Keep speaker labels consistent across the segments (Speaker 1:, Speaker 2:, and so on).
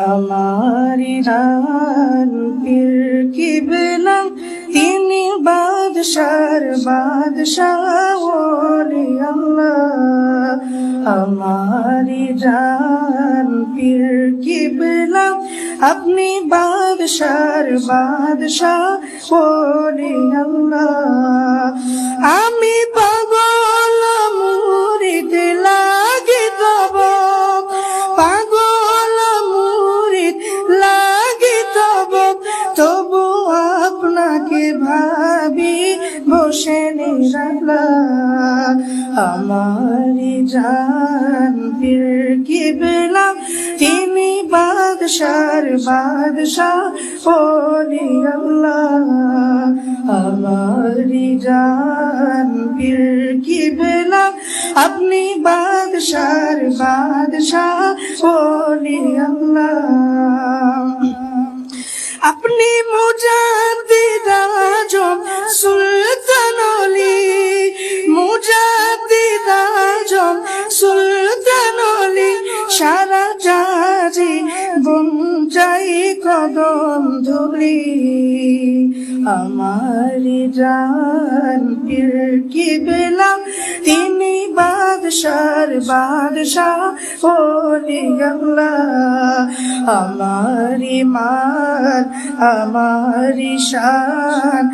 Speaker 1: আমারি জান পীর কিবলা তিনি বাদশার বাদশাহ ওলি আল্লাহ। আমারি জান পীর কিবলা আপনি বাদশার বাদশাহ ওলি আল্লাহ। আমি পাগল মুরিদ লাগি তব, পাগল মুরিদ লাগি তব, তবু আপনাকে ভাবি বসে নিরালা। আমারি জান পীর কিবলা তিনি বাদশার বাদশাহ ওলি আল্লাহ। আমারি জান পীর কিবলা আপনি বাদশার বাদশাহ ওলি আল্লাহ। আপনি মুজাদ্দিদ আজম সুলতান ওলি, মুজাদ্দিদ আজম সুলতান ওলি, সারা জাজি বঞ্চাই কদম ধুলি। আমারি জান পীর কিবলা তিনি বাদশার বাদশাহ ওলি আল্লাহ। আমারি মান আমারি শান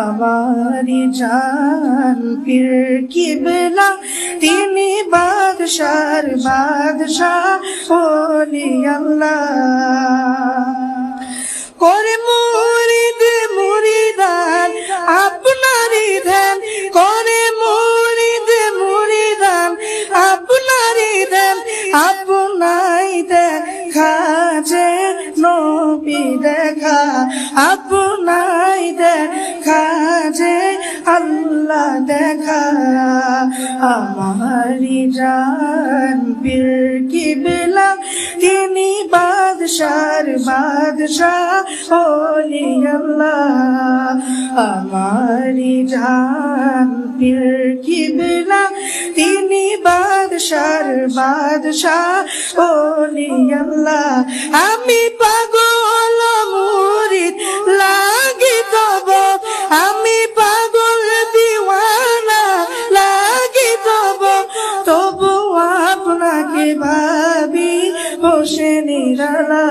Speaker 1: আমারি জান পীর কিবলা তিনি বাদশার বাদশাহ ওলি আল্লাহ। করে মুরিদ মুরিদান আপনারি ধ্যান, করে মুরিদ মুরিদান আপনারি ধ্যান, আপনাই দেখা যে নবী দেখা, আপনাই দেখা যে আল্লাহ দেখা। আমারি জান পীর কিবলা তিনি বাদশার বাদশাহ ওলি আল্লাহ। আমারি জান পীর কিবলা তিনি বাদশার বাদশাহ ওলি আল্লাহ। আমি পাগল মুরিদ লাগি তব, আমি পাগল দিওয়ানা লাগি তব, তবু আপনাকে ভাবি বসে নিরালা।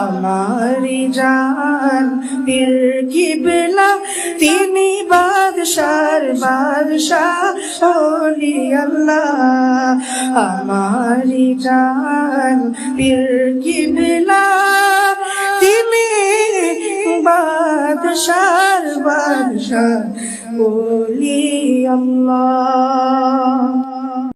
Speaker 1: আমারি জান পীর কিবলা তিনি বাদশার বাদশাহ ওলি আল্লাহ। আমারি জান পীর কিবলা তিনি বাদশার বাদশাহ ওলি আল্লাহ।